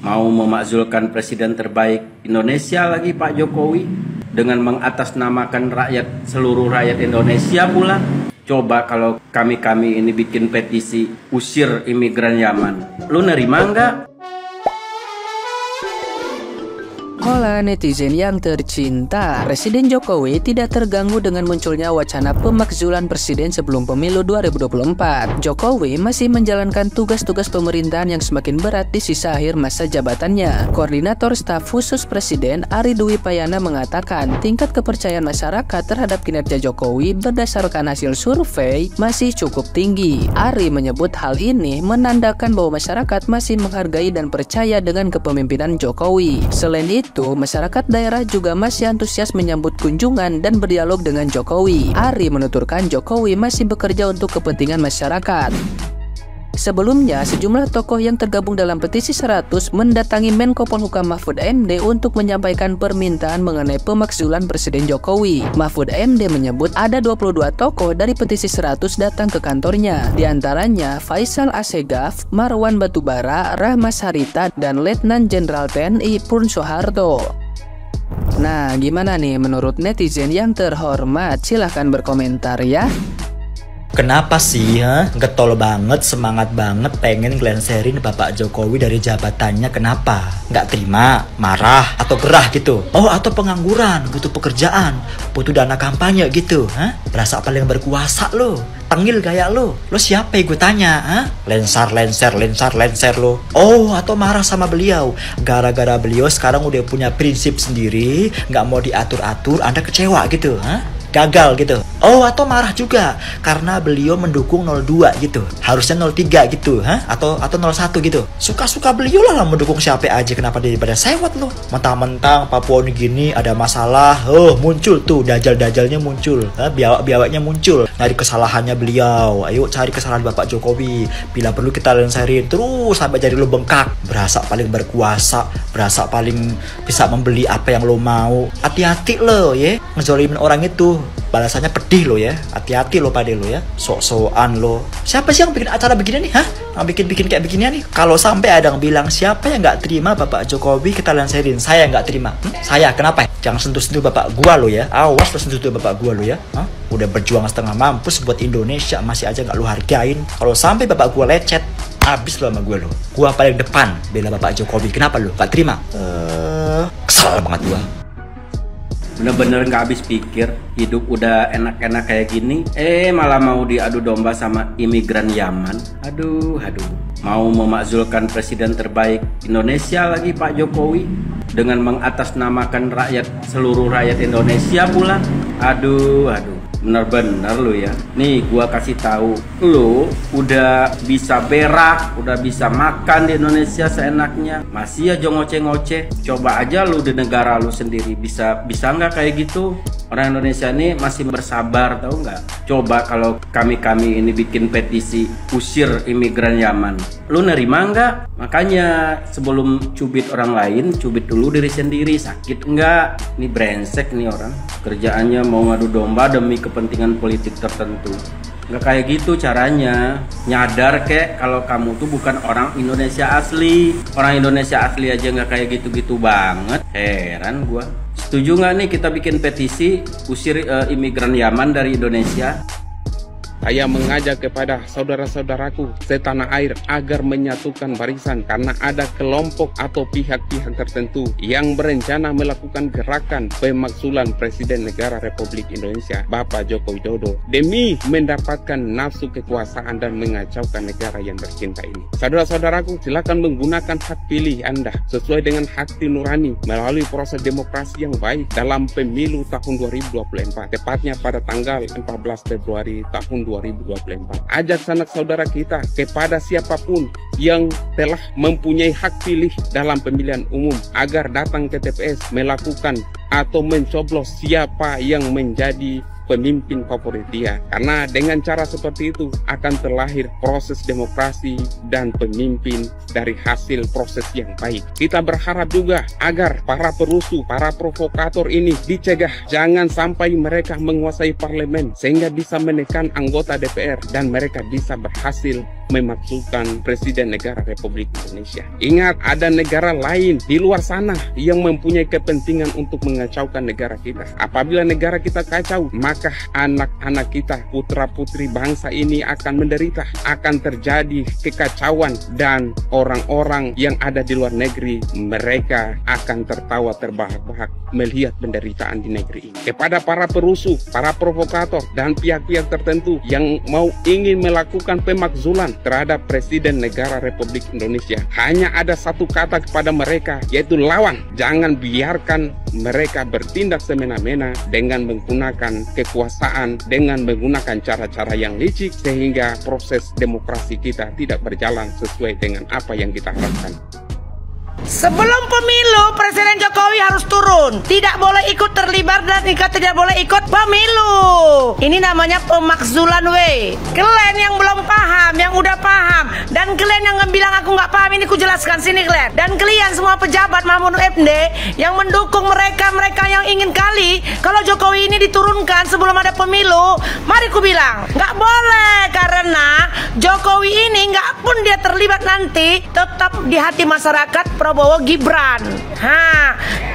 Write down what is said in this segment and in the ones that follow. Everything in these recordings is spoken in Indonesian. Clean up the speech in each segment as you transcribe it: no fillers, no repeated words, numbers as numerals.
Mau memakzulkan presiden terbaik Indonesia lagi Pak Jokowi dengan mengatasnamakan seluruh rakyat Indonesia pula. Coba kalau kami ini bikin petisi usir imigran Yaman, lu nerima nggak? Hola netizen yang tercinta, Presiden Jokowi tidak terganggu dengan munculnya wacana pemakzulan presiden sebelum pemilu 2024. Jokowi masih menjalankan tugas-tugas pemerintahan yang semakin berat di sisa akhir masa jabatannya. Koordinator Staf Khusus Presiden Ari Dwi Payana mengatakan tingkat kepercayaan masyarakat terhadap kinerja Jokowi berdasarkan hasil survei masih cukup tinggi. Ari menyebut hal ini menandakan bahwa masyarakat masih menghargai dan percaya dengan kepemimpinan Jokowi. Selain itu, masyarakat daerah juga masih antusias menyambut kunjungan dan berdialog dengan Jokowi. Ari menuturkan Jokowi masih bekerja untuk kepentingan masyarakat. Sebelumnya, sejumlah tokoh yang tergabung dalam petisi 100 mendatangi Menko Polhukam Mahfud MD untuk menyampaikan permintaan mengenai pemakzulan Presiden Jokowi. Mahfud MD menyebut ada 22 tokoh dari petisi 100 datang ke kantornya. Di antaranya Faisal Assegaf, Marwan Batubara, Rahmas Harita, dan Letnan Jenderal TNI Purn Soeharto. Nah, gimana nih menurut netizen yang terhormat? Silahkan berkomentar ya. Kenapa sih, getol banget, semangat banget pengen ngelenserin Bapak Jokowi dari jabatannya? Kenapa? Nggak terima, marah, atau gerah gitu? Oh, atau pengangguran, butuh pekerjaan, butuh dana kampanye gitu? Berasa paling berkuasa lo, tengil kayak lo siapa ya gue tanya? Lenser lo. Oh, atau marah sama beliau, gara-gara beliau sekarang udah punya prinsip sendiri, nggak mau diatur-atur, Anda kecewa gitu? Gagal gitu. Oh, atau marah juga karena beliau mendukung 02 gitu, harusnya 03 gitu, atau 01 gitu. Suka-suka beliau lah mendukung siapa aja, kenapa daripada sewot lo. Mentang-mentang Papua New Guinea ada masalah, muncul tuh dajal-dajalnya muncul, biawak-biawaknya muncul, nyari kesalahannya beliau. Ayo cari kesalahan Bapak Jokowi, bila perlu kita lenserin terus sampai jadi lo bengkak. Berasa paling berkuasa, berasa paling bisa membeli apa yang lo mau. Hati-hati lo ya, ngezolimin orang itu, balasannya pedih lo ya. Hati-hati lo pade lo ya, sok-sokan lo. Siapa sih yang bikin acara begini nih, yang bikin kayak beginian nih? Kalau sampai ada yang bilang siapa yang nggak terima Bapak Jokowi kita lenserin, saya nggak terima. Saya kenapa? Jangan sentuh-sentuh bapak gua lo ya, awas lo sentuh bapak gua lo ya. Udah berjuang setengah mampus buat Indonesia, masih aja nggak lo hargain. Kalau sampai bapak gua lecet, habis lo sama gua lo. Gua paling depan bela Bapak Jokowi. Kenapa lo nggak terima? Kesel banget gua. Bener-bener gak habis pikir, hidup udah enak-enak kayak gini, malah mau diadu domba sama imigran Yaman. Aduh. Mau memakzulkan presiden terbaik Indonesia lagi Pak Jokowi dengan mengatasnamakan seluruh rakyat Indonesia pula. Aduh. Bener-bener lu ya. Nih gua kasih tahu, lu udah bisa berak, udah bisa makan di Indonesia seenaknya, masih aja ngoceh-ngoceh. Coba aja lu di negara lu sendiri bisa nggak kayak gitu? Orang Indonesia ini masih bersabar, tahu nggak? Coba kalau kami ini bikin petisi usir imigran Yaman, lu nerima nggak? Makanya sebelum cubit orang lain, cubit dulu diri sendiri. Sakit nggak? Ini brengsek nih orang. Kerjaannya mau ngadu domba demi kepentingan politik tertentu. Nggak kayak gitu caranya. Nyadar kek kalau kamu tuh bukan orang Indonesia asli. Orang Indonesia asli aja nggak kayak gitu-gitu banget. Heran gua. Setuju nggak nih kita bikin petisi usir imigran Yaman dari Indonesia? Saya mengajak kepada saudara-saudaraku setanah air agar menyatukan barisan karena ada kelompok atau pihak-pihak tertentu yang berencana melakukan gerakan pemakzulan Presiden Negara Republik Indonesia Bapak Joko Widodo demi mendapatkan nafsu kekuasaan dan mengacaukan negara yang tercinta ini. Saudara-saudaraku, silakan menggunakan hak pilih Anda sesuai dengan hati nurani melalui proses demokrasi yang baik dalam pemilu tahun 2024, tepatnya pada tanggal 14 Februari tahun 2024. Ajak sanak saudara kita kepada siapapun yang telah mempunyai hak pilih dalam pemilihan umum agar datang ke TPS melakukan atau mencoblos siapa yang menjadi pemimpin favorit dia. Karena dengan cara seperti itu akan terlahir proses demokrasi dan pemimpin dari hasil proses yang baik. Kita berharap juga agar para perusuh, para provokator ini dicegah. Jangan sampai mereka menguasai parlemen sehingga bisa menekan anggota DPR dan mereka bisa berhasil memakzulkan Presiden Negara Republik Indonesia. Ingat, ada negara lain di luar sana yang mempunyai kepentingan untuk mengacaukan negara kita. Apabila negara kita kacau, maka anak-anak kita, putra-putri bangsa ini akan menderita. Akan terjadi kekacauan dan orang-orang yang ada di luar negeri, mereka akan tertawa terbahak-bahak melihat penderitaan di negeri ini. Kepada para perusuh, para provokator, dan pihak-pihak tertentu yang ingin melakukan pemakzulan terhadap Presiden Negara Republik Indonesia, hanya ada satu kata kepada mereka, yaitu lawan. Jangan biarkan mereka bertindak semena-mena dengan menggunakan kekuasaan, dengan menggunakan cara-cara yang licik, sehingga proses demokrasi kita tidak berjalan sesuai dengan apa yang kita harapkan. Sebelum pemilu, Presiden Jokowi harus turun. Tidak boleh ikut terlibat dan tidak boleh ikut pemilu. Ini namanya pemakzulan, weh. Kalian yang belum paham, yang udah paham, dan kalian yang bilang aku nggak paham, ini ku jelaskan sini kalian. Dan kalian semua pejabat Mahfud MD yang mendukung mereka yang ingin kali kalau Jokowi ini diturunkan sebelum ada pemilu, mari ku bilang nggak boleh, karena Jokowi ini nggak pun dia terlibat nanti, tetap di hati masyarakat Prabowo Gibran.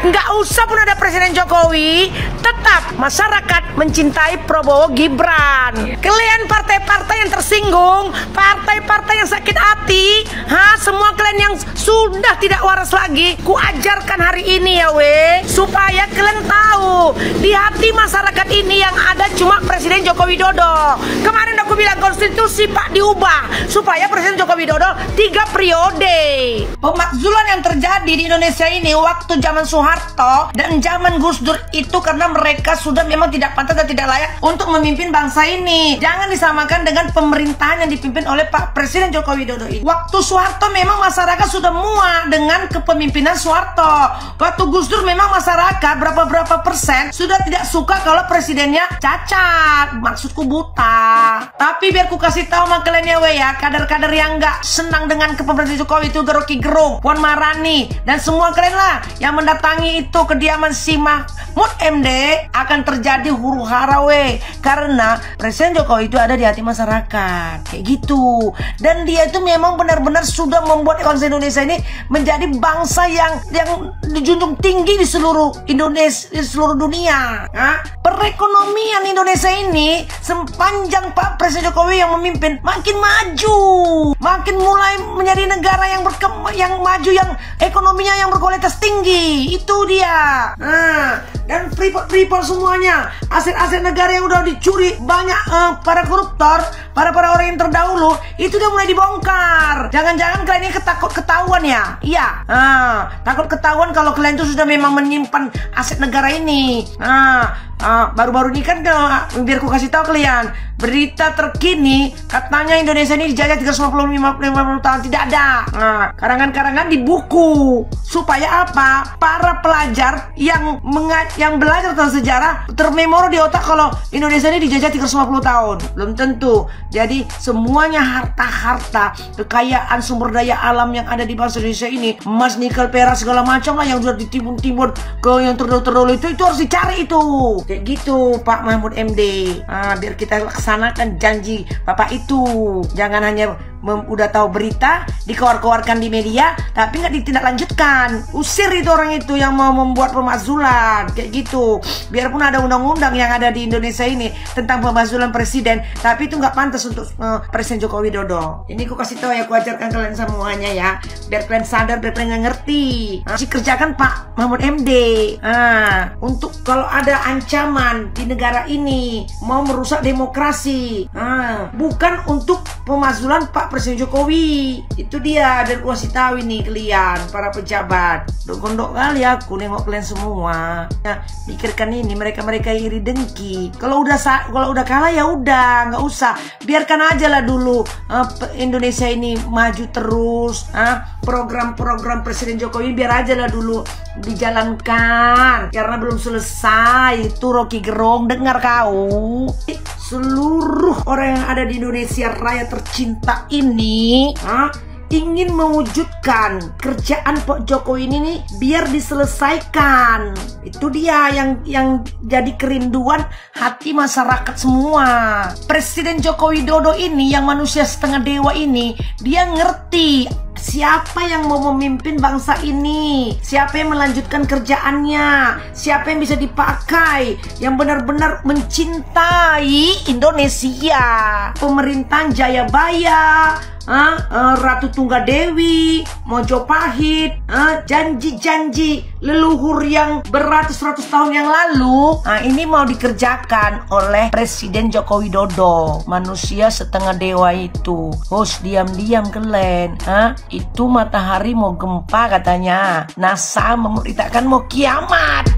Nggak usah pun ada Presiden Jokowi, tetap masyarakat mencintai Prabowo Gibran. Kalian partai-partai yang tersinggung, partai-partai yang sakit hati, semua kalian yang sudah tidak waras lagi, ku ajarkan hari ini ya weh, supaya kalian tahu di hati masyarakat ini yang ada cuma Presiden Joko Widodo. Kemarin aku bilang konstitusi Pak diubah supaya Presiden Joko Widodo 3 periode. Pemakzulan yang terjadi di Indonesia ini waktu zaman Soeharto dan zaman Gus Dur itu karena mereka sudah memang tidak pantas dan tidak layak untuk memimpin bangsa ini. Jangan disamakan dengan pemerintahan yang dipimpin oleh Pak Presiden Joko Widodo ini. Waktu Soeharto memang masyarakat sudah muak dengan kepemimpinan Soeharto. Waktu Gus Dur memang masyarakat berapa persen sudah tidak suka kalau presidennya cacat, maksudku buta. Tapi biar ku kasih tahu sama kalian ya weh ya, kader-kader yang nggak senang dengan kepemimpinan Jokowi itu, Rocky Gerung, Puan Maharani, dan semua kalian lah yang mendatangi itu kediaman si Mahfud MD, akan terjadi huru hara weh, karena Presiden Jokowi itu ada di hati masyarakat kayak gitu. Dan dia itu memang benar-benar sudah membuat bangsa Indonesia ini menjadi bangsa yang dijunjung tinggi di seluruh Indonesia, di seluruh dunia. Perekonomian Indonesia ini sepanjang Pak Presiden Jokowi yang memimpin makin maju, makin mulai menjadi negara yang maju, yang ekonominya yang berkualitas tinggi. Itu dia. Dan freeport semuanya, aset-aset negara yang udah dicuri banyak para koruptor, para orang yang terdahulu, itu udah mulai dibongkar. Jangan-jangan kalian ini ketahuan ya? Iya. Takut ketahuan kalau kalian itu sudah memang menyimpan aset negara ini. Baru-baru ini kan biar ku kasih tahu kalian, berita terkini katanya Indonesia ini dijajah 350 tahun. Tidak ada. Karangan-karangan di buku supaya apa? Para pelajar yang belajar tentang sejarah termemori di otak kalau Indonesia ini dijajah 350 tahun. Belum tentu. Jadi semuanya harta-harta, kekayaan sumber daya alam yang ada di bangsa Indonesia ini, emas, nikel, perak, segala macam lah yang sudah ditimbun-timbun ke yang terdahulu itu harus dicari itu. Kayak gitu Pak Mahfud MD. Biar kita laksanakan janji Bapak itu. Jangan hanya udah tahu berita dikeluarkan di media tapi nggak ditindaklanjutkan. Usir itu orang itu yang mau membuat pemakzulan kayak gitu. Biarpun ada undang-undang yang ada di Indonesia ini tentang pemakzulan presiden, tapi itu nggak pantas untuk Presiden Joko Widodo. Ini aku kasih tahu ya, aku ajarkan kalian semuanya ya, biar kalian sadar, biar kalian ngerti. Kerjakan Pak Mahfud MD. Untuk kalau ada ancaman di negara ini mau merusak demokrasi, bukan untuk pemakzulan Pak Presiden Jokowi. Itu dia, dan aku kasih tahu ini kalian para pejabat. Gondok kali aku nengok kalian semua. Pikirkan ini, mereka iri dengki. Kalau udah kalah ya udah, nggak usah. Biarkan aja lah dulu Indonesia ini maju terus. Program-program Presiden Jokowi biar aja lah dulu dijalankan, karena belum selesai. Itu Rocky Gerung, dengar kau. Seluruh orang yang ada di Indonesia Raya tercinta ini, ingin mewujudkan kerjaan Pak Jokowi ini nih biar diselesaikan. Itu dia yang jadi kerinduan hati masyarakat semua. Presiden Joko Widodo ini yang manusia setengah dewa ini, dia ngerti siapa yang mau memimpin bangsa ini, siapa yang melanjutkan kerjaannya, siapa yang bisa dipakai, yang benar-benar mencintai Indonesia. Pemerintahan Jayabaya, Ratu Tunggadewi, Mojopahit, janji-janji leluhur yang beratus-ratus tahun yang lalu, ini mau dikerjakan oleh Presiden Joko Widodo. Manusia setengah dewa itu, diam-diam Glenn, itu matahari mau gempa katanya, NASA memberitakan mau kiamat.